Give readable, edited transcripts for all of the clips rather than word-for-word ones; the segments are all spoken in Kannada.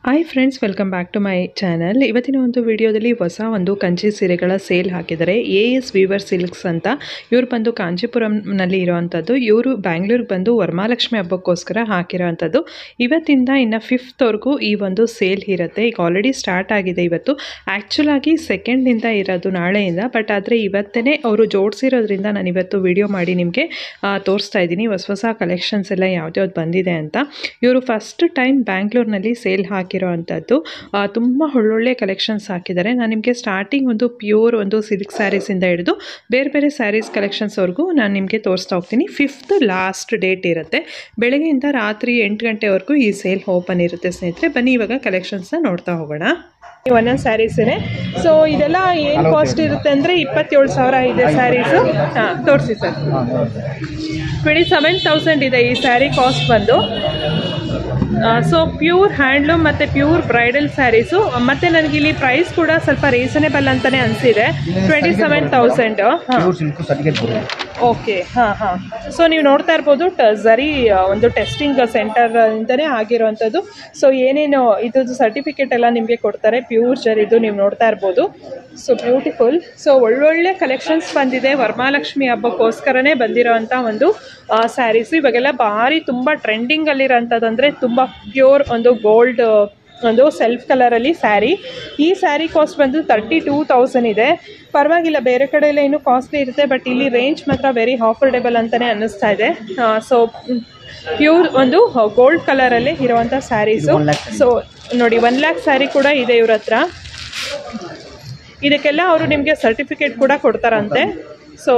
Hi friends, welcome back to my channel. ಇವತ್ತಿನ ಒಂದು ವಿಡಿಯೋದಲ್ಲಿ ಹೊಸ ಒಂದು ಕಂಚಿ ಸೀರೆಗಳ ಸೇಲ್ ಹಾಕಿದ್ದಾರೆ. ಎಎಸ್ ವೀವರ್ ಸಿಲ್ಕ್ಸ್ ಅಂತ. ಇವರು ಬಂದು ಕಾಂಚೀಪುರಂನಲ್ಲಿ ಇರೋವಂಥದ್ದು. ಇವರು ಬ್ಯಾಂಗ್ಳೂರಿಗೆ ಬಂದು ವರಮಹಾಲಕ್ಷ್ಮಿ ಹಬ್ಬಕ್ಕೋಸ್ಕರ ಹಾಕಿರೋವಂಥದ್ದು. ಇವತ್ತಿಂದ ಇನ್ನು 5th ಈ ಒಂದು ಸೇಲ್ ಇರುತ್ತೆ. ಈಗ ಆಲ್ರೆಡಿ ಸ್ಟಾರ್ಟ್ ಆಗಿದೆ. ಇವತ್ತು ಆ್ಯಕ್ಚುಲ್ ಆಗಿ 2nd ಇರೋದು, ನಾಳೆಯಿಂದ. ಬಟ್ ಆದರೆ ಇವತ್ತೇ ಅವರು ಜೋಡಿಸಿರೋದ್ರಿಂದ ನಾನು ಇವತ್ತು ವಿಡಿಯೋ ಮಾಡಿ ನಿಮಗೆ ತೋರಿಸ್ತಾ ಇದ್ದೀನಿ ಹೊಸ ಕಲೆಕ್ಷನ್ಸ್ ಎಲ್ಲ ಯಾವ್ದ್ಯಾವ್ದು ಬಂದಿದೆ ಅಂತ. ಇವರು ಫಸ್ಟ್ ಟೈಮ್ ಬ್ಯಾಂಗ್ಳೂರ್ನಲ್ಲಿ ಸೇಲ್ ಹಾಕಿರೋ ಅಂಥದ್ದು. ತುಂಬ ಒಳ್ಳೊಳ್ಳೆ ಕಲೆಕ್ಷನ್ಸ್ ಹಾಕಿದ್ದಾರೆ. ನಾನು ನಿಮಗೆ ಸ್ಟಾರ್ಟಿಂಗ್ ಒಂದು ಪ್ಯೂರ್ ಒಂದು ಸಿಲ್ಕ್ ಸ್ಯಾರೀಸಿಂದ ಹಿಡಿದು ಬೇರೆ ಬೇರೆ ಸ್ಯಾರೀಸ್ ಕಲೆಕ್ಷನ್ಸ್ವರೆಗೂ ನಾನು ನಿಮಗೆ ತೋರಿಸ್ತಾ ಹೋಗ್ತೀನಿ. 5th ಲಾಸ್ಟ್ ಡೇಟ್ ಇರುತ್ತೆ. ಬೆಳಗ್ಗೆಯಿಂದ ರಾತ್ರಿ 8 ಗಂಟೆವರೆಗೂ ಈ ಸೇಲ್ ಓಪನ್ ಇರುತ್ತೆ ಸ್ನೇಹಿತರೆ. ಬನ್ನಿ ಇವಾಗ ಕಲೆಕ್ಷನ್ಸ್ನ ನೋಡ್ತಾ ಹೋಗೋಣ. ಒಂದೊಂದು ಸ್ಯಾರೀಸೇ. ಸೊ ಇದೆಲ್ಲ ಏನು ಕಾಸ್ಟ್ ಇರುತ್ತೆ ಅಂದರೆ 27,000 ಇದೆ ಸ್ಯಾರೀಸು. ತೋರಿಸಿ ಸರ್. 27,000 ಇದೆ ಈ ಸ್ಯಾರಿ ಕಾಸ್ಟ್ ಬಂದು. ಸೊ ಪ್ಯೂರ್ ಹ್ಯಾಂಡ್ಲೂಮ್ ಮತ್ತು ಪ್ಯೂರ್ ಬ್ರೈಡಲ್ ಸ್ಯಾರೀಸು. ಮತ್ತು ನನಗೆ ಇಲ್ಲಿ ಪ್ರೈಸ್ ಕೂಡ ಸ್ವಲ್ಪ ರೀಸನೇಬಲ್ ಅಂತಲೇ ಅನಿಸಿದೆ. 27,000. ಓಕೆ. ಸೊ ನೀವು ನೋಡ್ತಾ ಇರ್ಬೋದು, ಝರಿ ಒಂದು ಟೆಸ್ಟಿಂಗ್ ಸೆಂಟರ್ ಇಂದನೇ ಆಗಿರೋವಂಥದ್ದು. ಸೊ ಏನೇನು ಇದ್ರದ್ದು ಸರ್ಟಿಫಿಕೇಟ್ ಎಲ್ಲ ನಿಮಗೆ ಕೊಡ್ತಾರೆ. ಪ್ಯೂರ್ ಜರಿದು ನೀವು ನೋಡ್ತಾ ಇರ್ಬೋದು. So beautiful. ಸೊ ಒಳ್ಳೊಳ್ಳೆ ಕಲೆಕ್ಷನ್ಸ್ ಬಂದಿದೆ. ವರಮಹಾಲಕ್ಷ್ಮಿ ಹಬ್ಬಕ್ಕೋಸ್ಕರನೇ ಬಂದಿರೋವಂಥ ಒಂದು ಸ್ಯಾರೀಸು. ಇವಾಗೆಲ್ಲ ಭಾರಿ ತುಂಬ ಟ್ರೆಂಡಿಂಗಲ್ಲಿರೋಂಥದ್ದು ಅಂದರೆ ತುಂಬ ಪ್ಯೂರ್ ಒಂದು ಗೋಲ್ಡ್ ಒಂದು ಸೆಲ್ಫ್ ಕಲರಲ್ಲಿ ಸ್ಯಾರಿ. ಈ ಸ್ಯಾರಿ ಕಾಸ್ಟ್ ಬಂದು 32,000 ಇದೆ. ಪರವಾಗಿಲ್ಲ, ಬೇರೆ ಕಡೆ ಎಲ್ಲ ಇನ್ನೂ ಕಾಸ್ಟ್ಲಿ ಇರುತ್ತೆ. ಬಟ್ ಇಲ್ಲಿ ರೇಂಜ್ ಮಾತ್ರ ವೆರಿ ಆಫರ್ಡೆಬಲ್ ಅಂತಲೇ ಅನ್ನಿಸ್ತಾ ಇದೆ. ಸೊ ಪ್ಯೂರ್ ಒಂದು ಗೋಲ್ಡ್ ಕಲರಲ್ಲೇ ಇರುವಂಥ ಸ್ಯಾರೀಸು. ಸೊ ನೋಡಿ, 1 lakh ಸ್ಯಾರಿ ಕೂಡ ಇದೆ ಇವ್ರ ಹತ್ರ. ಇದಕ್ಕೆಲ್ಲ ಅವರು ನಿಮಗೆ ಸರ್ಟಿಫಿಕೇಟ್ ಕೂಡ ಕೊಡ್ತಾರಂತೆ. ಸೊ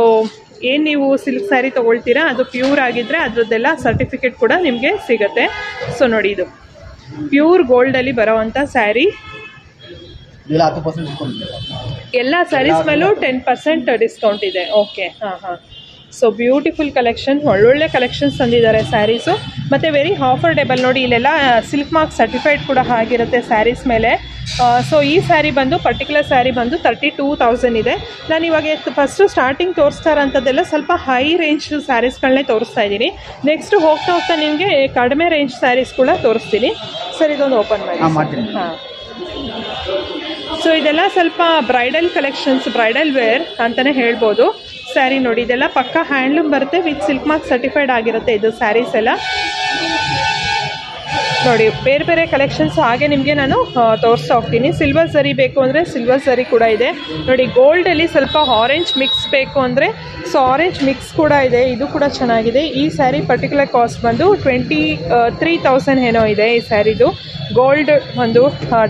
ಏನು ನೀವು ಸಿಲ್ಕ್ ಸ್ಯಾರಿ ತೊಗೊಳ್ತೀರಾ ಅದು ಪ್ಯೂರ್ ಆಗಿದ್ದರೆ ಅದರದ್ದೆಲ್ಲ ಸರ್ಟಿಫಿಕೇಟ್ ಕೂಡ ನಿಮಗೆ ಸಿಗುತ್ತೆ. ಸೊ ನೋಡಿ, ಇದು ಪ್ಯೂರ್ ಗೋಲ್ಡಲ್ಲಿ ಬರೋವಂಥ ಸ್ಯಾರಿ. ಎಲ್ಲ ಸ್ಯಾರೀಸ್ ಮೇಲೂ 10% ಡಿಸ್ಕೌಂಟ್ ಇದೆ. ಓಕೆ. ಸೊ ಬ್ಯೂಟಿಫುಲ್ ಕಲೆಕ್ಷನ್, ಒಳ್ಳೊಳ್ಳೆ ಕಲೆಕ್ಷನ್ಸ್ ತಂದಿದ್ದಾರೆ ಸ್ಯಾರೀಸು. ಮತ್ತು ವೆರಿ ಆಫರ್ಡೆಬಲ್. ನೋಡಿ, ಇಲ್ಲೆಲ್ಲ ಸಿಲ್ಕ್ ಮಾರ್ಕ್ ಸರ್ಟಿಫೈಡ್ ಕೂಡ ಆಗಿರುತ್ತೆ ಸ್ಯಾರೀಸ್ ಮೇಲೆ. ಸೊ ಈ ಸ್ಯಾರಿ ಬಂದು ಪರ್ಟಿಕ್ಯುಲರ್ ಸ್ಯಾರಿ ಬಂದು 32,000 ಇದೆ. ನಾನು ಇವಾಗ ಫಸ್ಟು ಸ್ಟಾರ್ಟಿಂಗ್ ತೋರಿಸ್ತಾ ಇರೋಂಥದ್ದೆಲ್ಲ ಸ್ವಲ್ಪ ಹೈ ರೇಂಜ್ ಸ್ಯಾರೀಸ್ಗಳನ್ನೇ ತೋರಿಸ್ತಾ ಇದ್ದೀನಿ. ನೆಕ್ಸ್ಟ್ ಹೋಗ್ತಾ ಹೋಗ್ತಾ ನಿಮಗೆ ಕಡಿಮೆ ರೇಂಜ್ ಸ್ಯಾರೀಸ್ ಕೂಡ ತೋರಿಸ್ತೀನಿ. ಸರ್, ಇದೊಂದು ಓಪನ್ ಮಾಡಿ. ಸೊ ಇದೆಲ್ಲ ಸ್ವಲ್ಪ ಬ್ರೈಡಲ್ ಕಲೆಕ್ಷನ್ಸ್, ಬ್ರೈಡಲ್ ವೇರ್ ಅಂತಲೇ ಹೇಳ್ಬೋದು. ಸ್ಯಾರಿ ನೋಡಿ, ಇದೆಲ್ಲ ಪಕ್ಕ ಹ್ಯಾಂಡ್ಲೂಮ್ ಬರುತ್ತೆ ವಿತ್ ಸಿಲ್ಕ್ ಮಾರ್ಕ್ ಸರ್ಟಿಫೈಡ್ ಆಗಿರುತ್ತೆ ಇದು ಸ್ಯಾರೀಸ್ ಎಲ್ಲ. ನೋಡಿ, ಬೇರೆ ಬೇರೆ ಕಲೆಕ್ಷನ್ಸ್ ಹಾಗೆ ನಿಮಗೆ ನಾನು ತೋರಿಸ್ತಾ ಹೋಗ್ತೀನಿ. ಸಿಲ್ವರ್ ಝರಿ ಬೇಕು ಅಂದರೆ ಸಿಲ್ವರ್ ಝರಿ ಕೂಡ ಇದೆ. ನೋಡಿ, ಗೋಲ್ಡಲ್ಲಿ ಸ್ವಲ್ಪ ಆರೆಂಜ್ ಮಿಕ್ಸ್ ಬೇಕು ಅಂದರೆ ಸೊ ಆರೆಂಜ್ ಮಿಕ್ಸ್ ಕೂಡ ಇದೆ. ಇದು ಕೂಡ ಚೆನ್ನಾಗಿದೆ. ಈ ಸ್ಯಾರಿ ಪರ್ಟಿಕ್ಯುಲರ್ ಕಾಸ್ಟ್ ಬಂದು 23,000 ಏನೋ ಇದೆ ಈ ಸ್ಯಾರಿದು. ಗೋಲ್ಡ್ ಒಂದು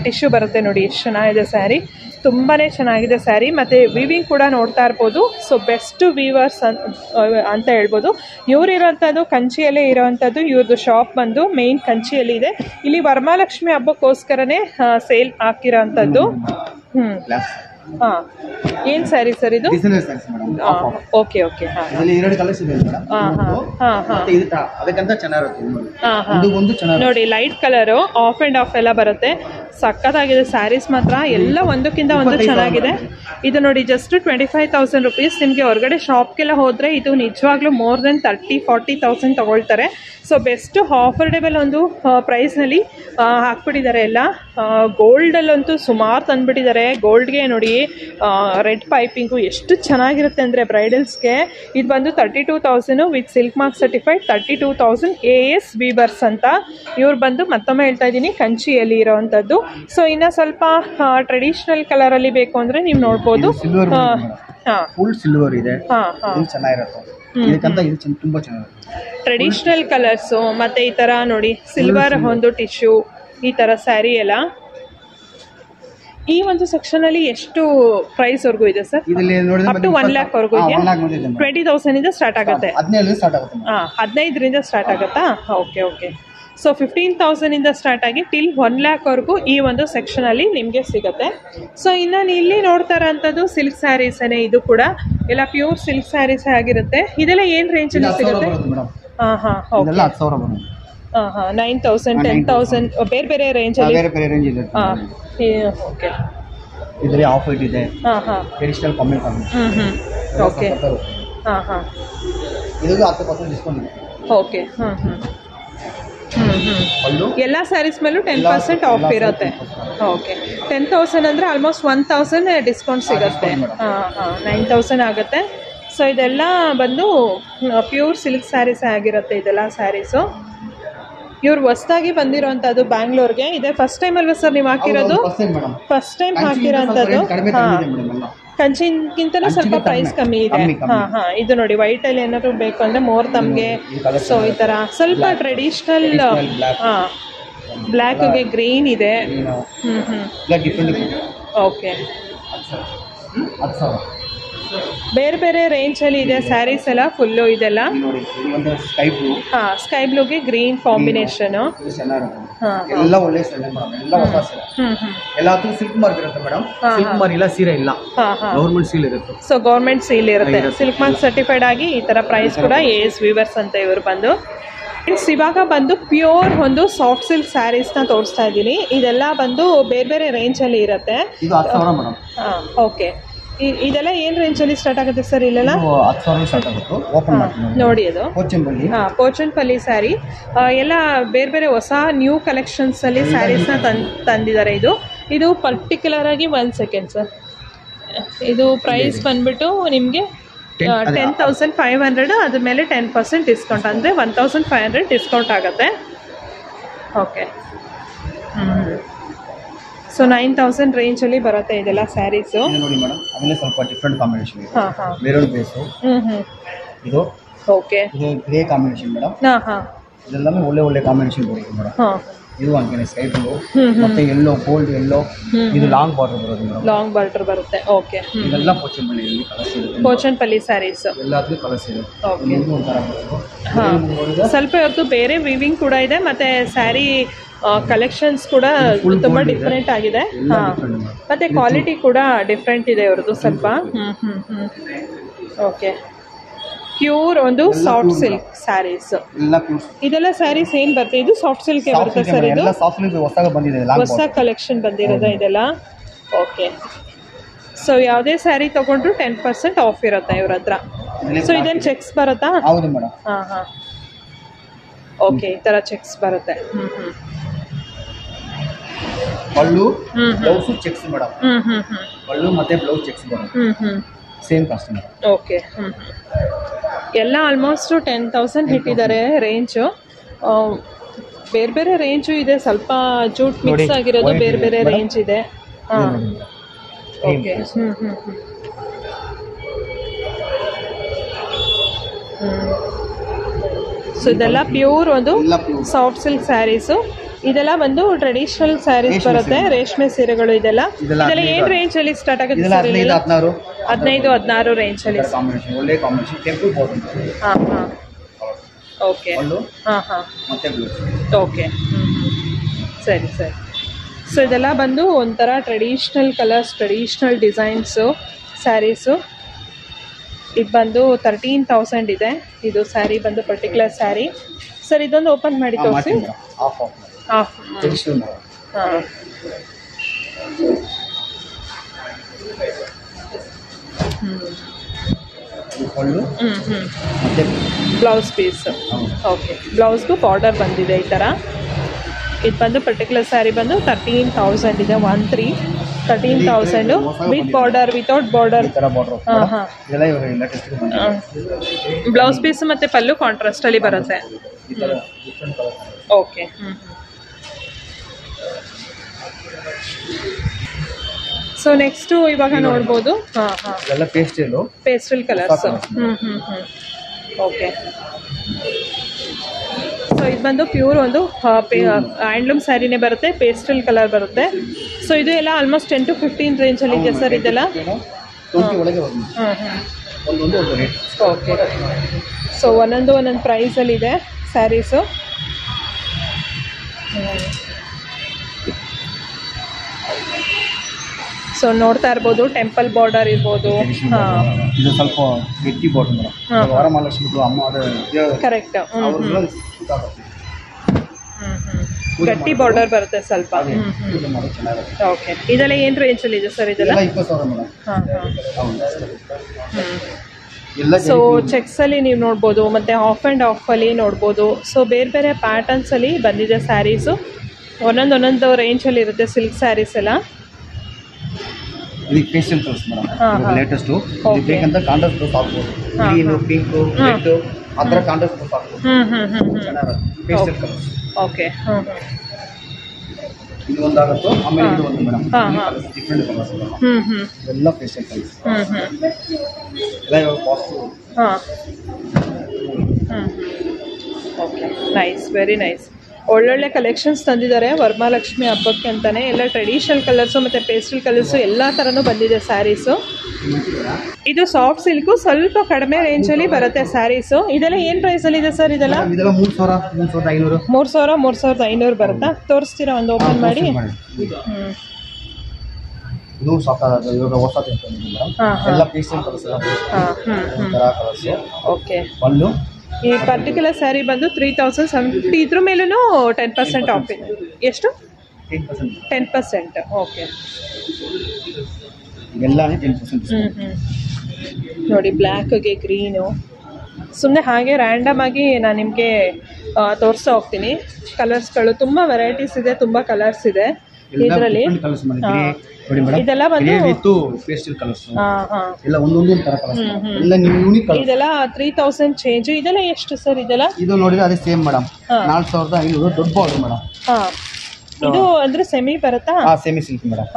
ಟಿಶ್ಯೂ ಬರುತ್ತೆ. ನೋಡಿ ಎಷ್ಟು ಚೆನ್ನಾಗಿದೆ ಸ್ಯಾರಿ, ತುಂಬಾ ಚೆನ್ನಾಗಿದೆ ಸ್ಯಾರಿ. ಮತ್ತು ವೀವಿಂಗ್ ಕೂಡ ನೋಡ್ತಾ ಇರ್ಬೋದು. ಸೊ ಬೆಸ್ಟ್ ವೀವರ್ಸ್ ಅಂತ ಹೇಳ್ಬೋದು. ಇವರಿರೋಂಥದ್ದು ಕಂಚಿಯಲ್ಲೇ ಇರೋವಂಥದ್ದು. ಇವ್ರದ್ದು ಶಾಪ್ ಬಂದು ಮೇನ್ ಕಂಚಿಯಲ್ಲಿ ಇದೆ. ಇಲ್ಲಿ ವರಮಹಾಲಕ್ಷ್ಮಿ ಹಬ್ಬಕ್ಕೋಸ್ಕರನೇ ಸೇಲ್ ಹಾಕಿರೋಂಥದ್ದು. ಏನ್ ಸ್ಯಾರಿ ಸರ್ ಇದು? ಓಕೆ. ನೋಡಿ, light colour, of and of ಎಲ್ಲ ಬರುತ್ತೆ. ಸಕ್ಕತ್ತಾಗಿದೆ ಸ್ಯಾರೀಸ್ ಮಾತ್ರ, ಎಲ್ಲ ಒಂದಕ್ಕಿಂತ ಒಂದು ಚೆನ್ನಾಗಿದೆ. ಇದು ನೋಡಿ, ಜಸ್ಟ್ 25,000 ರುಪೀಸ್. ನಿಮಗೆ ಹೊರಗಡೆ ಶಾಪ್ಗೆಲ್ಲ ಹೋದರೆ ಇದು ನಿಜವಾಗ್ಲೂ ಮೋರ್ ದೆನ್ 30,000-40,000 ತಗೊಳ್ತಾರೆ. ಸೊ ಬೆಸ್ಟ್ ಆಫರ್ಡೆಬಲ್ ಒಂದು ಪ್ರೈಸ್ನಲ್ಲಿ ಹಾಕ್ಬಿಟ್ಟಿದ್ದಾರೆ ಎಲ್ಲ. ಗೋಲ್ಡಲ್ಲಂತೂ ಸುಮಾರು ತಂದುಬಿಟ್ಟಿದ್ದಾರೆ. ಗೋಲ್ಡ್ಗೆ ನೋಡಿ ರೆಡ್ ಪೈಪಿಂಗು ಎಷ್ಟು ಚೆನ್ನಾಗಿರುತ್ತೆ ಅಂದರೆ ಬ್ರೈಡಲ್ಸ್ಗೆ. ಇದು ಬಂದು 32,000 with silk mark certified. 32,000 AS weavers ಅಂತ. ಇವ್ರು ಬಂದು ಮತ್ತೊಮ್ಮೆ ಹೇಳ್ತಾ ಇದ್ದೀನಿ ಕಂಚಿಯಲ್ಲಿ ಇರೋವಂಥದ್ದು. ಸೊ ಇನ್ನು ಸ್ವಲ್ಪ ಟ್ರೆಡಿಷನಲ್ ಕಲರಲ್ಲಿ ಬೇಕು ಅಂದರೆ ನೀವು ನೋಡ್ಬೋದು. ಫುಲ್ ಸಿಲ್ವರ್ ಇದೆ, ಟ್ರೆಡಿಷನಲ್ ಕಲರ್ಸು. ಮತ್ತು ಈ ಥರ ನೋಡಿ ಸಿಲ್ವರ್ ಒಂದು ಟಿಶ್ಯೂ, ಈ ಥರ ಸ್ಯಾರಿ ಎಲ್ಲ. ಈ ಒಂದು ಸೆಕ್ಷನ್ ಅಲ್ಲಿ ಎಷ್ಟು ಪ್ರೈಸ್ ವರ್ಗೂ ಇದೆ ಸರ್? ಅಪ್ ಟು 1 lakh ವರ್ಗೂ ಇದೆ. 20,000 ಇಂದ ಸ್ಟಾರ್ಟ್ ಆಗುತ್ತೆ. 15ರಿಂದ ಸ್ಟಾರ್ಟ್ ಆಗುತ್ತಾ? ಓಕೆ. ಸೊ 15,000 ಇಂದ ಸ್ಟಾರ್ಟ್ ಆಗಿ ಟಿಲ್ 1 lakh ವರ್ಗೂ ಈ ಒಂದು ಸೆಕ್ಷನ್ ಅಲ್ಲಿ ನಿಮಗೆ ಸಿಗುತ್ತೆ. ಸೊ ಇನ್ನು ಇಲ್ಲಿ ನೋಡ್ತಾ ಇರೋಂಥದ್ದು ಸಿಲ್ಕ್ ಸ್ಯಾರೀಸೇನೆ. ಇದು ಕೂಡ ಎಲ್ಲ ಪ್ಯೂರ್ ಸಿಲ್ಕ್ ಸ್ಯಾರೀಸ್ ಆಗಿರುತ್ತೆ. ಇದೆಲ್ಲ ಏನ್ ರೇಂಜ್ ಅಲ್ಲಿ ಸಿಗುತ್ತೆ? 9,000, 10,000 ಬೇರೆ ಬೇರೆ ರೇಂಜ್ ಅಲ್ಲಿ. ಓಕೆ. ಇದರಲ್ಲಿ ಆಫ್ ವೈಟ್ ಇದೆ. ಟ್ರೆಡಿಷನಲ್ ಕಮ್ಮಿ. ಓಕೆ. ಇದಕ್ಕೆ 10% ಡಿಸ್ಕೌಂಟ್ ಇದೆ. ಓಕೆ. ಪಲ್ಲು ಎಲ್ಲ ಸ್ಯಾರೀಸ್ ಮೇಲೂ 10% ಆಫ್ ಇರುತ್ತೆ. ಓಕೆ, 10,000 ಅಂದರೆ ಆಲ್ಮೋಸ್ಟ್ 1,000 ಡಿಸ್ಕೌಂಟ್ ಸಿಗುತ್ತೆ. 9,000 ಆಗುತ್ತೆ. ಸೊ ಇದೆಲ್ಲ ಬಂದು ಪ್ಯೂರ್ ಸಿಲ್ಕ್ ಸ್ಯಾರೀಸ್ ಆಗಿರುತ್ತೆ ಇದೆಲ್ಲ ಸ್ಯಾರೀಸು. ಇವ್ರು ಹೊಸದಾಗಿ ಬಂದಿರೋಂಥದ್ದು ಬ್ಯಾಂಗ್ಳೂರ್ಗೆ. ಇದೆ ಫಸ್ಟ್ ಟೈಮ್ ಅಲ್ವಾ ಸರ್ ನೀವು ಹಾಕಿರೋದು? First time ಹಾಕಿರೋಂಥದ್ದು. ಕಂಚಿನ್ಗಿಂತಲೂ ಸ್ವಲ್ಪ ಪ್ರೈಸ್ ಕಮ್ಮಿ ಇದೆ. ಇದು ನೋಡಿ, ವೈಟ್ ಅಲ್ಲಿ ಏನಾದ್ರು ಬೇಕು ಅಂದ್ರೆ ಮೋರ್ ತಮ್ಗೆ. ಸೊ ಈ ತರ ಸ್ವಲ್ಪ ಟ್ರೆಡಿಷನಲ್. ಬ್ಲ್ಯಾಕ್ಗೆ ಗ್ರೀನ್ ಇದೆ. ಓಕೆ, ಬೇರೆ ಬೇರೆ ರೇಂಜ್ ಅಲ್ಲಿ ಇದೆ ಸ್ಯಾರೀಸ್ ಎಲ್ಲ. ಫುಲ್ಲು ಇದೆಲ್ಲ ಸ್ಕೈ ಬ್ಲೂಗೆ ಗ್ರೀನ್ ಕಾಂಬಿನೇಷನ್. ಎಲ್ಲ ಒಳ್ಳೆ ಎಲ್ಲಾದ್ರೂ ಸಿಲ್ಕ್ ಮಾರ್ಕ್ ಇರುತ್ತೆ ಮೇಡಮ್. ಸಿಲ್ಕ್ ಮಾರ್ಕ್ ಇಲ್ಲ, ಸೀರೆ ಇಲ್ಲ, ಗೌರ್ಮೆಂಟ್ ಸೀಲ್ ಇರುತ್ತೆ. ಸೊ ಗೌರ್ಮೆಂಟ್ ಸೀಲ್ ಇರುತ್ತೆ. ಸಿಲ್ಕ್ ಮಾರ್ಕ್ ಸರ್ಟಿಫೈಡ್ ಆಗಿ ಈ ತರ ಪ್ರೈಸ್ ಕೂಡ AS ವೀವರ್ಸ್ ಅಂತ ಇವರು ಬಂದು. ಇವಾಗ ಬಂದು ಪ್ಯೂರ್ ಒಂದು ಸಾಫ್ಟ್ ಸಿಲ್ಕ್ ಸ್ಯಾರೀಸ್ ನ ತೋರಿಸ್ತಾ ಇದ್ದೀನಿ. ಇದೆಲ್ಲ ಬಂದು ಬೇರೆ ಬೇರೆ ರೇಂಜ್ ಅಲ್ಲಿ ಇರುತ್ತೆ. ಓಕೆ, ಇದೆಲ್ಲ ಏನ್ ರೇಂಜ್ ಅಲ್ಲಿ ಸ್ಟಾರ್ಟ್ ಆಗುತ್ತೆ ಸರ್? ಇಲ್ಲೆಲ್ಲ ನೋಡಿ, ಅದು ಪೋಚನ್ಪಲ್ಲಿ ಸ್ಯಾರಿ ಎಲ್ಲ ಬೇರೆ ಬೇರೆ ಹೊಸ ನ್ಯೂ ಕಲೆಕ್ಷನ್ಸ್ ಅಲ್ಲಿ ಸ್ಯಾರೀಸ್ ನ ತಂದಿದ್ದಾರೆ. ಇದು ಪರ್ಟಿಕ್ಯುಲರ್ ಆಗಿ 1 ಸೆಕೆಂಡ್ ಸರ್. ಇದು ಪ್ರೈಸ್ ಬಂದ್ಬಿಟ್ಟು ನಿಮಗೆ 10,500. ಅದ್ರ ಮೇಲೆ 10% ಡಿಸ್ಕೌಂಟ್ ಅಂದರೆ 1,500 ಡಿಸ್ಕೌಂಟ್ ಆಗುತ್ತೆ. ಓಕೆ, ಸೊ 9,000 ರೇಂಜಲ್ಲಿ ಬರುತ್ತೆ ಇದೆಲ್ಲ ಸ್ಯಾರೀಸು. ನೋಡಿ ಮೇಡಮ್, ಅದರಲ್ಲಿ ಸ್ವಲ್ಪ ಡಿಫ್ರೆಂಟ್ ಕಾಂಬಿನೇಷನ್ ಇದೆ. ಮೆರೂನ್ ಬೇಸು ಇದು. ಓಕೆ, ಇದು ಗ್ರೇ ಕಾಂಬಿನೇಷನ್ ಮೇಡಮ್. ಇದೆಲ್ಲமே ಒಳ್ಳೆ ಕಾಂಬಿನೇಷನ್ ಬರುತ್ತೆ ಮೇಡಮ್. ಇದು ಅಂತಾನೆ ಸ್ಕೈ ಬ್ಲೂ ಮತ್ತೆ ಯೆಲ್ಲೋ, ಗೋಲ್ಡ್ ಯೆಲ್ಲೋ. ಇದು ಲಾಂಗ್ ಬಾರ್ಡರ್ ಬರುತ್ತೆ ಮೇಡಮ್. ಲಾಂಗ್ ಬಾರ್ಡರ್ ಬರುತ್ತೆ. ಓಕೆ, ಇದೆಲ್ಲ ಪೋಚನ್ಪಲ್ಲಿ ಕಲರ್ಸ್ ಇದೆ. ಪೋಚನ್ಪಲ್ಲಿ ಸ್ಯಾರೀಸ್ ಎಲ್ಲದಕ್ಕೂ ಕಲರ್ಸ್ ಇದೆ. ಓಕೆ, ಸ್ವಲ್ಪ ಇವತ್ತು ಬೇರೆ ವಿವಿಂಗ್ ಕೂಡ ಇದೆ. ಮತ್ತೆ ಸ್ಯಾರಿ ಕಲೆಕ್ಷನ್ಸ್ ಕೂಡ ತುಂಬಾ ಡಿಫ್ರೆಂಟ್ ಆಗಿದೆ. ಮತ್ತೆ ಕ್ವಾಲಿಟಿ ಕೂಡ ಡಿಫ್ರೆಂಟ್ ಇದೆ ಇವ್ರದ್ದು ಸ್ವಲ್ಪ. ಓಕೆ, ಪ್ಯೂರ್ ಒಂದು ಸಾಫ್ಟ್ ಸಿಲ್ಕ್ ಸ್ಯಾರೀಸ್. ಇದೆಲ್ಲ ಸ್ಯಾರೀಸ್ ಏನ್ ಬರುತ್ತೆ? ಇದು ಸಾಫ್ಟ್ ಸಿಲ್ಕ್ ಬರುತ್ತೆ ಸರ್. ಇದು ಹೊಸ ಕಲೆಕ್ಷನ್ ಬಂದಿರೋದು ಇದೆಲ್ಲ. ಓಕೆ, ಸೊ ಯಾವುದೇ ಸ್ಯಾರಿ ತಗೊಂಡ್ರು 10% ಆಫ್ ಇರುತ್ತೆ ಇವ್ರ ಹತ್ರ. ಸೊ ಇದೇನು ಚೆಕ್ಸ್ ಬರುತ್ತಾ? ಹೌದು ಮೇಡಮ್. ಓಕೆ, ಈ ತರ ಚೆಕ್ಸ್ ಬರುತ್ತೆ. ಪಲ್ಲು ಬ್ಲೌಸ್ ಚೆಕ್ಸ್ ಮೇಡಮ್. ಪಲ್ಲು ಮತ್ತೆ ಬ್ಲೌಸ್ ಚೆಕ್ಸ್ ಬರುತ್ತೆ. Same customer. ಓಕೆ, ಎಲ್ಲ ಆಲ್ಮೋಸ್ಟ್ 10,000 ಇಟ್ಟಿದ್ದಾರೆ ರೇಂಜು. ಬೇರೆ ಬೇರೆ ರೇಂಜು ಇದೆ. ಸ್ವಲ್ಪ ಜೂಟ್ ಮಿಕ್ಸ್ ಆಗಿರೋದು ಬೇರೆ ಬೇರೆ ರೇಂಜ್ ಇದೆ. ಓಕೆ, ಸೊ ಇದೆಲ್ಲ ಪ್ಯೂರ್ ಒಂದು ಸಾಫ್ಟ್ ಸಿಲ್ಕ್ ಸ್ಯಾರೀಸು. ಇದೆಲ್ಲ ಒಂದು ಟ್ರೆಡಿಷನಲ್ ಸ್ಯಾರೀಸ್ ಬರುತ್ತೆ. ರೇಷ್ಮೆ ಸೀರೆಗಳು ಇದೆಲ್ಲ ಏನ್ ರೇಂಜ್ ಅಲ್ಲಿ ಸ್ಟಾರ್ಟ್ ಆಗುತ್ತೆ ಸರ್? 15-16 ರೇಂಜ್ ಅಲ್ಲಿ. ಓಕೆ, ಓಕೆ, ಸರಿ ಸರಿ. ಸೊ ಇದೆಲ್ಲ ಬಂದು ಒಂಥರ traditional colours, traditional designs sarees. ಇದು ಬಂದು 13,000 ಇದೆ. ಇದು ಸ್ಯಾರಿ ಬಂದು ಪರ್ಟಿಕ್ಯುಲರ್ ಸ್ಯಾರಿ. ಸರ್ ಇದೊಂದು ಓಪನ್ ಮಾಡಿ ತೋರಿಸಿ. Blouse piece. ಓಕೆ, ಬ್ಲೌಸ್ಗೂ ಬಾರ್ಡರ್ ಬಂದಿದೆ ಈ ಥರ. ಇದು ಬಂದು ಪರ್ಟಿಕ್ಯುಲರ್ ಸ್ಯಾರಿ ಬಂದು 13,000 ಇದೆ. 13,000 with border, without border. Blouse piece ಮತ್ತೆ ಪಲ್ಲು ಕಾಂಟ್ರಾಸ್ಟ್ ಅಲ್ಲಿ ಬರುತ್ತೆ. ಓಕೆ, ಸೊ ನೆಕ್ಸ್ಟ್ ಇವಾಗ ನೋಡ್ಬೋದು. Pastel colours. ಓಕೆ, ಸೊ ಇದು ಬಂದು ಪ್ಯೂರ್ ಒಂದು ಹ್ಯಾಂಡ್ಲೂಮ್ ಸ್ಯಾರಿನೇ ಬರುತ್ತೆ. ಪೇಸ್ಟಲ್ ಕಲರ್ ಬರುತ್ತೆ. ಸೊ ಇದು ಎಲ್ಲ ಆಲ್ಮೋಸ್ಟ್ 10 to 15 ರೇಂಜ್ ಅಲ್ಲಿ ಇದೆ ಸರ್ ಇದೆಲ್ಲ. ಓಕೆ, ಸೊ ಒಂದೊಂದು ಪ್ರೈಸ್ ಅಲ್ಲಿ ಇದೆ ಸ್ಯಾರೀಸು. ಸೊ ನೋಡ್ತಾ ಇರ್ಬೋದು, ಟೆಂಪಲ್ ಬಾರ್ಡರ್ ಇರ್ಬೋದು. ಇದು ಸ್ವಲ್ಪ ಗಟ್ಟಿ ಬಾರ್ಡರ್. ವರಮಹಾಲಕ್ಷ್ಮಿ ಅಮ್ಮ ಕರೆಕ್ಟ್. ಗಟ್ಟಿ ಬಾರ್ಡರ್ ಬರುತ್ತೆ ಸ್ವಲ್ಪ. ಓಕೆ, ಇದೆಲ್ಲ ಏನು ರೇಂಜಲ್ಲಿ ಇದೆ ಸರ್? ಇದೆಲ್ಲ 20,000 ಮೇಡಮ್. ಸೊ ಚೆಕ್ಸಲ್ಲಿ ನೀವು ನೋಡ್ಬೋದು, ಮತ್ತು ಆಫ್ ಆ್ಯಂಡ್ ಆಫಲ್ಲಿ ನೋಡ್ಬೋದು. ಸೊ ಬೇರೆ ಬೇರೆ ಪ್ಯಾಟರ್ನ್ಸಲ್ಲಿ ಬಂದಿದೆ ಸ್ಯಾರೀಸು, ಒಂದೊಂದು ರೇಂಜಲ್ಲಿ ಇರುತ್ತೆ ಸಿಲ್ಕ್ ಸ್ಯಾರೀಸ್ ಎಲ್ಲ. ಇದು ಪೇಸ್ಟಲ್ ಕಲರ್ಸ್ ಮೇಡಮ್, ಲೇಟೆಸ್ಟು. ಇದು ಬೇಕಂತ ಕಾಂಟ್ರಾಸ್ಟ್ ಬ್ಲೌಸ್ ಹಾಕ್ಬೋದು, ಗ್ರೀನು, ಪಿಂಕು, ರೆಡ್ ಆ ಥರ ಕಾಂಟ್ರಾಸ್ಟ್ ಬ್ಲೌಸ್ ಹಾಕ್ಬೋದು. ಚೆನ್ನಾಗಿರುತ್ತೆ ಪೇಸ್ಟಲ್ ಕಲರ್ಸ್. ಓಕೆ. ಇದು ಒಂದಾಗುತ್ತೋ, ಆಮೇಲೆ ಇದು ಒಂದು ಮೇಡಮ್, ಡಿಫ್ರೆಂಟ್ ಕಲರ್ಸ್ ಎಲ್ಲ ಪೇಸ್ಟಲ್ ಕಲರ್ಸ್ ಎಲ್ಲ ಇವಾಗ positive. Okay, nice, very nice. ಒಳ್ಳೊಳ್ಳೆ ಕಲೆಕ್ಷನ್ಸ್ ತಂದಿದ್ದಾರೆ ವರಮಹಾಲಕ್ಷ್ಮಿ ಹಬ್ಬಕ್ಕೆ ಅಂತಾನೆ. ಎಲ್ಲ ಟ್ರೆಡಿಷನಲ್ ಕಲರ್ಸು ಮತ್ತು ಪೇಸ್ಟಲ್ ಕಲರ್ಸು ಎಲ್ಲ ಥರನೂ ಬಂದಿದೆ ಸ್ಯಾರೀಸು. ಇದು ಸಾಫ್ಟ್ ಸಿಲ್ಕು, ಸ್ವಲ್ಪ ಕಡಿಮೆ ರೇಂಜಲ್ಲಿ ಬರುತ್ತೆ ಸ್ಯಾರೀಸು. ಇದೆಲ್ಲ ಏನು ಪ್ರೈಸಲ್ಲಿ ಇದೆ ಸರ್? ಇದೆಲ್ಲ 3,500 3,500 ಬರುತ್ತಾ? ತೋರಿಸ್ತೀರಾ ಒಂದು ಓಪನ್ ಮಾಡಿ? ಇದು ಸಾಕಾದ ಇವಾಗ ಹೊಸ ಎಲ್ಲ ಪೇಸ್ಟಲ್ ಕಲರ್ಸ್ ಕಲರ್ಸ್. ಓಕೆ. ಒಂದು ಈ ಪರ್ಟಿಕ್ಯುಲರ್ ಸ್ಯಾರಿ ಬಂದು 3,750. ಇದ್ರ ಮೇಲೂ 10% ಆಫ್ ಇದೆ. ಎಷ್ಟು? 10%. ಓಕೆ. ಇವೆಲ್ಲನೇ 10%. ನೋಡಿ, ಬ್ಲ್ಯಾಕ್ಗೆ ಗ್ರೀನು. ಸುಮ್ಮನೆ ಹಾಗೆ ರ್ಯಾಂಡಮ್ ಆಗಿ ನಾನು ನಿಮಗೆ ತೋರಿಸ್ತಾ ಹೋಗ್ತೀನಿ. ಕಲರ್ಸ್ಗಳು ತುಂಬ ವೆರೈಟೀಸ್ ಇದೆ, ತುಂಬ ಕಲರ್ಸ್ ಇದೆ ಇದರಲ್ಲಿ. ಇದೆಲ್ಲ ಬಂದು ಪೇಸ್ಟಲ್ ಕಲರ್ಸ್ ಎಲ್ಲ ಒಂದೊಂದು ತರ ಕಲರ್ಸ್ ಎಲ್ಲ ಯೂನಿಕ್ ಕಲರ್ಸ್. ಇದೆಲ್ಲ 3,000 ಚೇಂಜ್. ಇದೆಲ್ಲ ಎಷ್ಟು ಸರ್? ಇದೆಲ್ಲ ಇದು ನೋಡಿದ್ರೆ ಅದೇ ಸೇಮ್ ಮೇಡಮ್, 4,500 ದೊಡ್ಡ ಬಾರ್ಡರ್ ಮೇಡಮ್. ಇದು ಅಂದ್ರೆ ಸೆಮಿ ಬರುತ್ತಾ? Semi silk madam.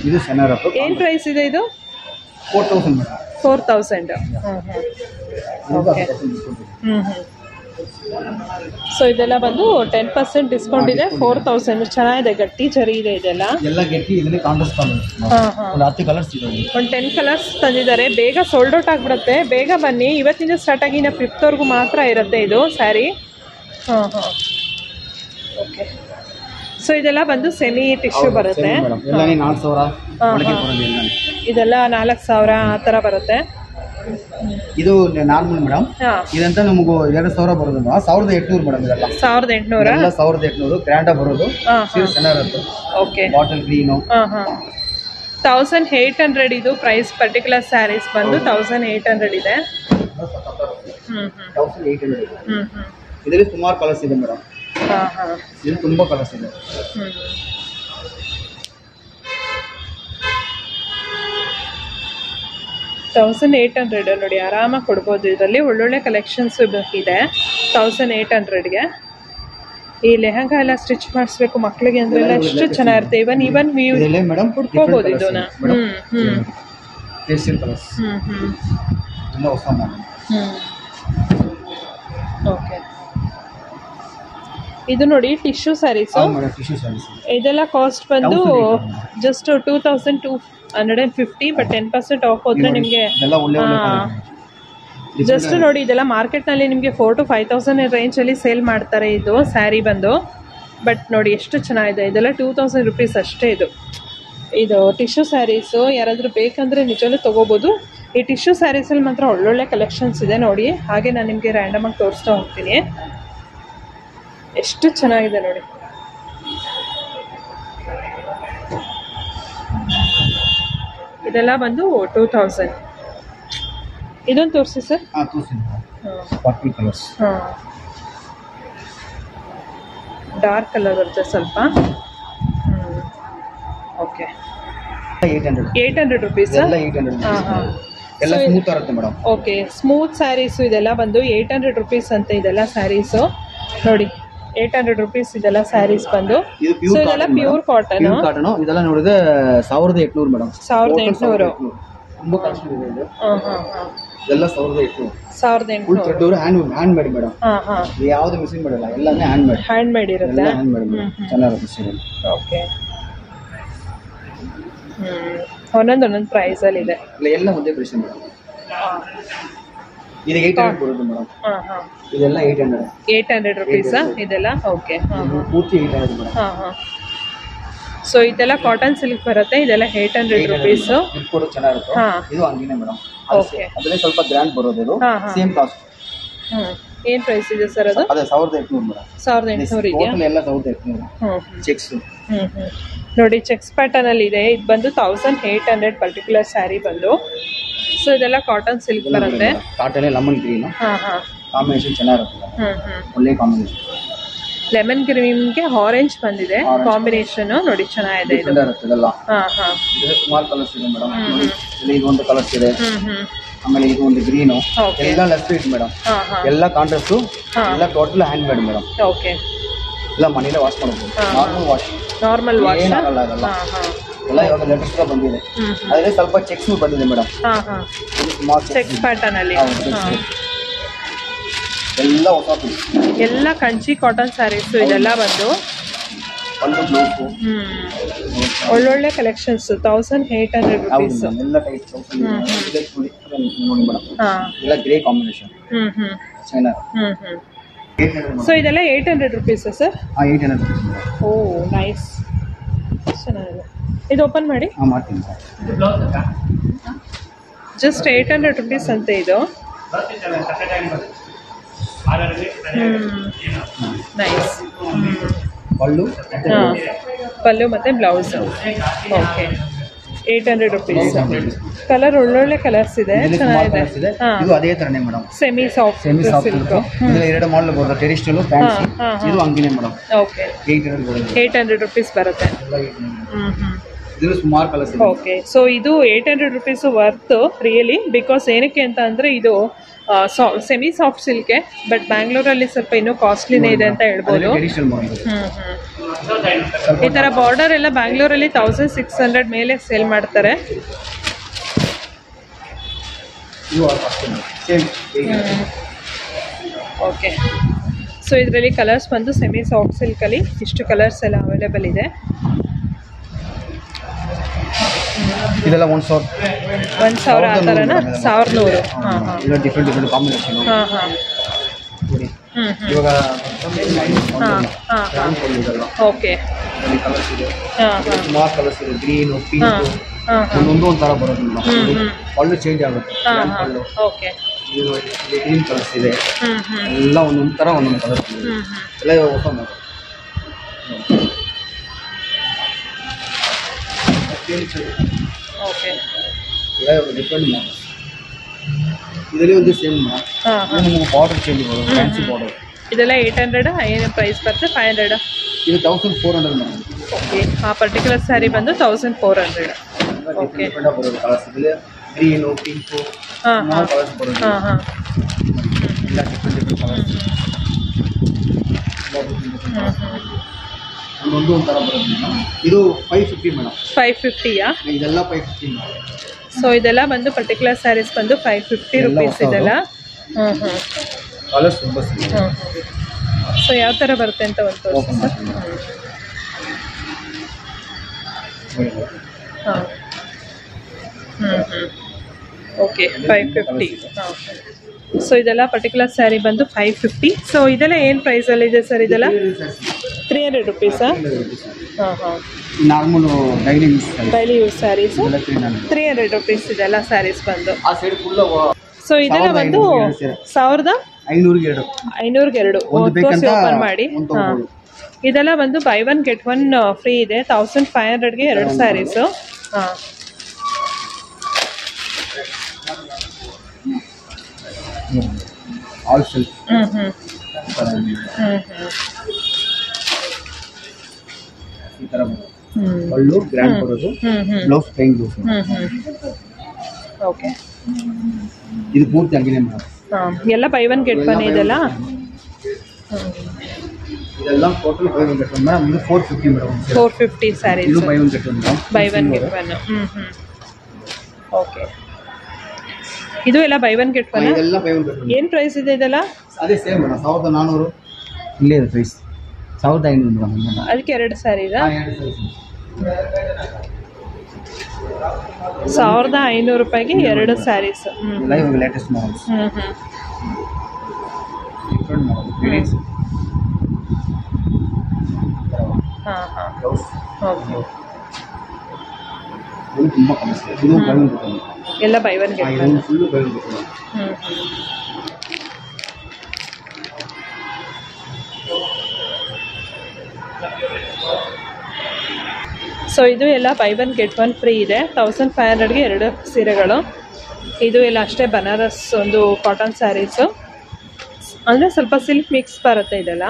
ಇದು ಚೆನ್ನಾಗಿರುತ್ತೆ. ಏನು ಪ್ರೈಸ್ ಇದೆ ಇದು? 4,000 ಮೇಡಮ್. 4,000. ಓಕೆ. ಸೊ ಇದೆಲ್ಲ ಬಂದು 10% ಡಿಸ್ಕೌಂಟ್ ಇದೆ. 4,000. ಚೆನ್ನಾಗಿದೆ, ಗಟ್ಟಿ ಜರಿ ಇದೆ ಇದೆಲ್ಲ. ಎಲ್ಲ ಗಟ್ಟಿ ಇದರಲ್ಲಿ ಕಾಂಟ್ರಾಸ್ಟ್ ಕಲರ್ಸ್. ಒಂದು 10 ಕಲರ್ಸ್ ಇದೆ, ಒಂದು 10 ಕಲರ್ಸ್ ತಂದಿದ್ದಾರೆ. ಬೇಗ ಸೋಲ್ಡ್ ಔಟ್ ಆಗಿಬಿಡುತ್ತೆ, ಬೇಗ ಬನ್ನಿ. ಇವತ್ತಿಂದ ಸ್ಟಾರ್ಟ್ ಆಗಿ ಇನ್ನು 5th ಮಾತ್ರ ಇರುತ್ತೆ ಇದು ಸ್ಯಾರಿ. ಓಕೆ. ಸೊ ಇದೆಲ್ಲ ಬಂದು ಸೆಮಿ ಟಿಶ್ಯೂ ಬರುತ್ತೆ. ಇದೆಲ್ಲ 4,000 ಆ ಥರ ಬರುತ್ತೆ. ಇದು ನಾರ್ಮಲ್ ಮೇಡಮ್. ಇದಂತ ನಮಗೂ 2,000 ಬರೋದು, 1,800 ಮೇಡಮ್. ಇದೆಲ್ಲ 1,800. 1,800 ಗ್ರ್ಯಾಂಡ್ ಬರೋದು. ಚೆನ್ನಾಗಿರುತ್ತೆ. ಓಕೆ. Bottle green. 1,800 ಇದು ಪ್ರೈಸ್. ಪರ್ಟಿಕ್ಯುಲರ್ ಸ್ಯಾರೀಸ್ ಬಂದು 1,800 ಇದೆ. 1,800. ಇದರಲ್ಲಿ ಸುಮಾರು ಕಲರ್ಸ್ ಇದೆ ಮೇಡಮ್. ಇದು ತುಂಬಾ ಕಲರ್ಸ್ ಇದೆ. 1,800 ನೋಡಿ, ಆರಾಮಾಗಿ ಕೊಡ್ಬೋದು. ಇದರಲ್ಲಿ ಒಳ್ಳೊಳ್ಳೆ ಕಲೆಕ್ಷನ್ಸ್ ಇದೆ 1,800ಗೆ. ಈ ಲೆಹಂಗಾ ಎಲ್ಲ ಸ್ಟಿಚ್ ಮಾಡಿಸ್ಬೇಕು ಮಕ್ಕಳಿಗೆ ಅಂದ್ರೆ ಎಷ್ಟು ಚೆನ್ನಾಗಿರುತ್ತೆ. ಇವನ್ ನೀವು ಹುಡ್ಕೋಬಹುದು ಇದನ್ನ. ಓಕೆ. ಇದು ನೋಡಿ ಟಿಶ್ಯೂ ಸ್ಯಾರೀಸ್. ಇದೆಲ್ಲ ಕಾಸ್ಟ್ ಬಂದು ಜಸ್ಟ್ 2,250. ಬಟ್ 10% ಆಫ್ ಹೋದ್ರೆ ನಿಮಗೆ ಜಸ್ಟ್ ನೋಡಿ, ಇದೆಲ್ಲ ಮಾರ್ಕೆಟ್ನಲ್ಲಿ ನಿಮಗೆ 4,000 to 5,000 ರೇಂಜಲ್ಲಿ ಸೇಲ್ ಮಾಡ್ತಾರೆ ಇದು ಸ್ಯಾರಿ ಬಂದು. ಬಟ್ ನೋಡಿ ಎಷ್ಟು ಚೆನ್ನಾಗಿದೆ. ಇದೆಲ್ಲ 2,000 rupees ಅಷ್ಟೇ. ಇದು ಟಿಶ್ಯೂ ಸ್ಯಾರೀಸು. ಯಾರಾದರೂ ಬೇಕಂದರೆ ನಿಜವೂ ತೊಗೋಬೋದು. ಈ ಟಿಶ್ಯೂ ಸ್ಯಾರೀಸಲ್ಲಿ ಮಾತ್ರ ಒಳ್ಳೊಳ್ಳೆ ಕಲೆಕ್ಷನ್ಸ್ ಇದೆ ನೋಡಿ. ಹಾಗೆ ನಾನು ನಿಮಗೆ ರ್ಯಾಂಡಮಾಗಿ ತೋರಿಸ್ತಾ ಹೋಗ್ತೀನಿ. ಎಷ್ಟು ಚೆನ್ನಾಗಿದೆ ನೋಡಿ. ಇದೆಲ್ಲ ಬಂದು 2,000. ಇದೊಂದು ತೋರಿಸಿ ಸರ್. ಡಾರ್ಕ್ ಕಲರ್ ಬರುತ್ತೆ ಸ್ವಲ್ಪ. Okay. 800 rupees. Okay. Smooth sarees ಇದೆಲ್ಲ ಬಂದು 800 rupees ಅಂತ. ಇದೆಲ್ಲ ಸ್ಯಾರೀಸು ನೋಡಿ 800 rupees. ಇದೆಲ್ಲ ಸ್ಯಾರೀಸ್ ಬಂದು ಇದೆಲ್ಲ ಪ್ಯೂರ್ ಕಾಟನ್. ಇದೆಲ್ಲ ನೋಡಿದ್ರೆ 1,800 ಮೇಡಮ್. 1,800. ತುಂಬಾ ಕಾಸ್ಟ್ ಇದೆ ಇದು. ಇದೆಲ್ಲ 1,800. Hand made madam. ಯಾವ್ದು ಮಿಷಿನ್ ಮಾಡಲ್ಲ, ಎಲ್ಲಾನೇ ಹ್ಯಾಂಡ್ ಮೇಡ್ ಇರುತ್ತೆ. ಚೆನ್ನಾಗಿರುತ್ತೆ. ಓಕೆ. ಒಂದೊಂದು ಪ್ರೈಸ್ ಅಲ್ಲಿ ಇದೆ. ಎಲ್ಲ ಒಂದೇ ಪ್ರೈಸ್ ಮೇಡಮ್. ಇದು 800 ಬರುತ್ತೆ ಮೇಡಮ್. ಇದೆಲ್ಲ 800 rupees ಇದೆಲ್ಲ. ಓಕೆ. ಪೂರ್ತಿ 800 ಮೇಡಮ್. ಸೊ ಇದೆಲ್ಲ ಕಾಟನ್ ಸಿಲ್ಕ್ ಬರುತ್ತೆ. ಇದೆಲ್ಲ 800 rupees. ಇದು ಚೆನ್ನಾಗಿರುತ್ತೆ. ಇದು ಹಂಗೇನೆ ಮೇಡಮ್. ಓಕೆ. ಅದರಲ್ಲಿ ಸ್ವಲ್ಪ ಗ್ರ್ಯಾಂಡ್ ಬರೋದು. ಇದು ಸೇಮ್ ಕಾಸ್ಟ್. ಏನು ಪ್ರೈಸ್ ಇದೆ ಸರ್ ಅದು? ಅದೇ 1,800 ಮೇಡಮ್. 1,800 ಇದೆ. ಟೋಟಲ್ ಎಲ್ಲ 1,800. ಚೆಕ್ಸ್ ನೋಡಿ, ಚೆಕ್ಸ್ ಪ್ಯಾಟರ್ನ್ ಅಲ್ಲಿ ಇದೆ. ಇದು ಬಂದು 1,800 ಪರ್ಟಿಕ್ಯುಲರ್ ಸ್ಯಾರಿ ಬಂದು. ಸೊ ಇದೆಲ್ಲ ಕಾಟನ್ ಸಿಲ್ಕ್ ಬರುತ್ತೆ. ಕಾಟನ್ ಲೆಮನ್ ಗ್ರೀನ್ ಕಾಂಬಿನೇಷನ್ ಚೆನ್ನಾಗಿರುತ್ತೆ. ಒಳ್ಳೆ ಕಾಂಬಿನೇಷನ್. ಲೆಮನ್ ಗ್ರೀನ್ಗೆ ಆರೆಂಜ್ ಬಂದಿದೆ ಕಾಂಬಿನೇಷನ್ ನೋಡಿ, ಚೆನ್ನಾಗಿದೆ ಇದು. ಸುಮಾರು ಕಲರ್ಸ್ ಇದೆ ಮೇಡಮ್. ಇಲ್ಲಿ ಇದೊಂದು ಕಲರ್ಸ್ ಇದೆ, ಆಮೇಲೆ ಇದು ಒಂದು ಗ್ರೀನು, ಎಲ್ಲ ಲೆಫ್ಟ್ ಇಟ್ ಮೇಡಮ್. ಎಲ್ಲ ಕಾಂಟ್ರಾಸ್ಟ್, ಎಲ್ಲ total hand made madam. Okay, ಎಲ್ಲ ಮನೇಲೆ ವಾಶ್ ಮಾಡಬಹುದು. ನಾರ್ಮಲ್ ವಾಶ್ ಏನಾಗಲ್ಲ ಅದಲ್ಲ. ಎಲ್ಲ ಇವಾಗ ಲೇಟೆಸ್ಟ್ ಬಂದಿದೆ. ಅದೇ ಸ್ವಲ್ಪ ಚೆಕ್ಸ್ ಬಂದಿದೆ ಮೇಡಮ್. ಚೆಕ್ಸ್ ಪ್ಯಾಟರ್ನ್ ಅಲ್ಲಿ ಎಲ್ಲ ಹೊಸ ಪೀಸ್, ಎಲ್ಲ ಕಂಚಿ ಕಾಟನ್ ಸ್ಯಾರೀಸ್ ಇದೆಲ್ಲ ಬಂದು ಒಳ್ಳೊಳ್ಳೆ ಕಲೆಕ್ಷನ್ಸ್. 1800 rupees. ಎಲ್ಲ ಟೈಪ್ ನೋಡಿ ಮೇಡಮ್. ಎಲ್ಲ ಗ್ರೇ ಕಾಂಬಿನೇಷನ್. ಸೊ ಇದೆಲ್ಲ 800 rupees ಸರ್? 800 rupees. ಓ ನೈಸ್, ಚೆನ್ನಾಗಿದೆ. ಇದು ಓಪನ್ ಮಾಡಿ. ಮಾಡ್ತೀನಿ. ಜಸ್ಟ್ 800 rupees ಅಂತ ಇದು. ನೈಸ್. ಪಲ್ಲು ಮತ್ತೆ ಬ್ಲೌಸ್. Okay, 800 rupees. ಕಲರ್ ಒಳ್ಳೊಳ್ಳೆ ಕಲರ್ಸ್ ಇದೆ, ಚೆನ್ನಾಗಿದೆ. ಇದು ಅದೇ ತರನೇ ಮೇಡಮ್, ಸೆಮಿ ಸಾಫ್ಟ್ ಸಿಲ್ಕ್. ಎರಡು ಮಾಡಲ್ ಬರುತ್ತೆ, ಟ್ರೆಡಿಷನಲ್ ಫ್ಯಾನ್ಸಿ. ಇದು ಹಂಗಿನೇ ಮೇಡಮ್. ಓಕೆ, 800 rupees ಬರುತ್ತೆ. ಇದು ಸುಮಾರು ಕಲರ್ಸ್. ಓಕೆ, ಸೊ ಇದು 800 rupees ವರ್ತ್ ರಿಯಲಿ. ಬಿಕಾಸ್ ಏನಕ್ಕೆ ಅಂತ ಅಂದರೆ ಇದು ಸೆಮಿ ಸಾಫ್ಟ್ ಸಿಲ್ಕೆ, ಬಟ್ ಬ್ಯಾಂಗ್ಳೂರಲ್ಲಿ ಸ್ವಲ್ಪ ಇನ್ನೂ ಕಾಸ್ಟ್ಲಿನೇ ಇದೆ ಅಂತ ಹೇಳ್ಬೋದು. ಈ ಥರ ಬಾರ್ಡರ್ ಎಲ್ಲ ಬ್ಯಾಂಗ್ಳೂರಲ್ಲಿ 1600 ಮೇಲೆ ಸೇಲ್ ಮಾಡ್ತಾರೆ. ಓಕೆ, ಸೊ ಇದರಲ್ಲಿ ಕಲರ್ಸ್ ಬಂದು ಸೆಮಿ ಸಾಫ್ಟ್ ಸಿಲ್ಕಲ್ಲಿ ಇಷ್ಟು ಕಲರ್ಸ್ ಎಲ್ಲ ಅವೈಲೇಬಲ್ ಇದೆ. ಇದೆಲ್ಲ 1000 ಆ ಥರನಾ? 1100. ಇಲ್ಲ, ಡಿಫ್ರೆಂಟ್ ಕಾಂಬಿನೇಷನ್. ಇವಾಗ ಓಕೆ, ಸುಮಾರು ಕಲರ್ಸ್ ಇದೆ. ಗ್ರೀನು, ಪಿಂಕ್, ಒಂದೊಂದು ಒಂಥರ ಬರೋದಿಲ್ಲ, ಒಳ್ಳೆ ಚೇಂಜ್ ಆಗುತ್ತೆ. ಓಕೆ, ಗ್ರೀನ್ ಕಲರ್ಸ್ ಇದೆ, ಎಲ್ಲ ಒಂದೊಂದು ಥರ ಒಂದೊಂದು ಕಲರ್ಸ್ ಇದೆ. ಎಲ್ಲ ಹೊಸ ಮಾಡೋದು. ಓಕೆ, ಡಿಫ್ರೆಂಟ್ ಮಾಡಲ್. ಇದರಲ್ಲಿ ಒಂದು ಸೇಮ್ ಬಾರ್ಡರ್ ಚೇಂಜ್ ಬರೋದು, ಫ್ಯಾನ್ಸಿ ಬಾರ್ಡರ್. ಇದೆಲ್ಲ 800. ಏನು ಪ್ರೈಸ್ ಬರುತ್ತೆ? 500. ಇದು 1400 ಮೇಡಮ್. ಓಕೆ, ಆ ಪರ್ಟಿಕ್ಯುಲರ್ ಸ್ಯಾರಿ ಬಂದು 1400. ಓಕೆ, ಬರೋದು ಕಲರ್ಸ್ ಇದೆ. ಗ್ರೀನು, ಪಿಂಕು, ಕಲರ್ಸ್ ಬರೋದು. ಎಲ್ಲ ಡಿಫ್ರೆಂಟ್ ಕಲರ್ಸ್. ಒಂದೊಂದು ಒಂಥರ ಬರೋದು. ಇದು 550 ಮೇಡಮ್. 550ಯಾ? ಇದೆಲ್ಲ 550 ಮೇಡಮ್. ಸೊ ಇದೆಲ್ಲ ಬಂದು ಪರ್ಟಿಕ್ಯುಲರ್ ಸ್ಯಾರೀಸ್ ಬಂದು 550 rupees ಇದೆಲ್ಲ. ಕಲರ್ಸ್ ತುಂಬ ಸಿಗುತ್ತೆ. ಸೊ ಯಾವ ಥರ ಬರುತ್ತೆ ಅಂತ ಒಂದು ತೋರಿಸಿ ಸರ್. ಹಾಂ, ಓಕೆ, 550. ಸೊ ಇದೆಲ್ಲ ಪರ್ಟಿಕ್ಯುಲರ್ ಸ್ಯಾರಿ ಬಂದು 550. ಸೊ ಇದೆಲ್ಲ ಏನು ಪ್ರೈಸಲ್ಲಿದೆ ಸರ್? ಇದೆಲ್ಲ 300 rupees. Normal daily use sarees 300 rupees ಇದೆಲ್ಲ ಸ್ಯಾರೀಸ್ ಬಂದು. ಸೊ ಇದೆಲ್ಲ ಬಂದು 1500 ಓಪನ್ ಮಾಡಿ. ಇದೆಲ್ಲ ಬಂದು ಬೈ 1 get 1 ಫ್ರೀ ಇದೆ. 1500ಗೆ 2 ಸ್ಯಾರೀಸ್. ಹಾಂ, ಆಲ್ ಸಿಲ್ಕ್. ಈ ತರ ಒಳ್ಳು ಗ್ರ್ಯಾಂಡ್ ಬರೋದು. Blouse plain blouse. ಓಕೆ, ಇದು ಪೂರ್ತಿ ಹಂಗಿನೇ ಮೇಡಮ್. ಎಲ್ಲ ಬೈ 1 get 1 ಇದೆಲ್ಲ. ಇದೆಲ್ಲ ಟೋಟಲ್ ಬೈ 1 get 1 ಮೇಡಮ್. ಇದು 450 ಮೇಡಮ್. 450 ಸ್ಯಾರೀಸ್. ಇದು by 1 get 1 madam. By 1 get 1. Okay, ಇದು ಎಲ್ಲ ಬೈ 1 get 1. ಇದೆಲ್ಲ ಬೈ 1 get 1. ಏನು ಪ್ರೈಸ್ ಇದೆ ಇದೆಲ್ಲ? ಅದೇ ಸೇಮ್ ಮೇಡಮ್, 1400. ಇಲ್ಲೇ ಇದೆ ಪ್ರೈಸ್ 1500 ಮೇಡಮ್. ಅದಕ್ಕೆ 2 ಸ್ಯಾರಿ ಇದೆ. 1500 ರೂಪಾಯಿಗೆ 2 sarees. Live latest models. Different models. ಹಾಂ ಹಾಂ, ಓಕೆ. ಇದು ತುಂಬ ಕಮ್ಮಿ. ಇದು ಬೈ 1 get 1. ಎಲ್ಲ by 1 get 1. Full by 1 get 1. So ಇದು ಎಲ್ಲ ಬೈ 1 get 1 ಫ್ರೀ ಇದೆ. 1500ಗೆ 2 ಸೀರೆಗಳು. ಇದು ಎಲ್ಲ ಅಷ್ಟೇ ಬನಾರಸ್ ಒಂದು ಕಾಟನ್ ಸ್ಯಾರೀಸು, ಅಂದರೆ ಸ್ವಲ್ಪ ಸಿಲ್ಕ್ ಮಿಕ್ಸ್ ಬರುತ್ತೆ ಇದೆಲ್ಲ.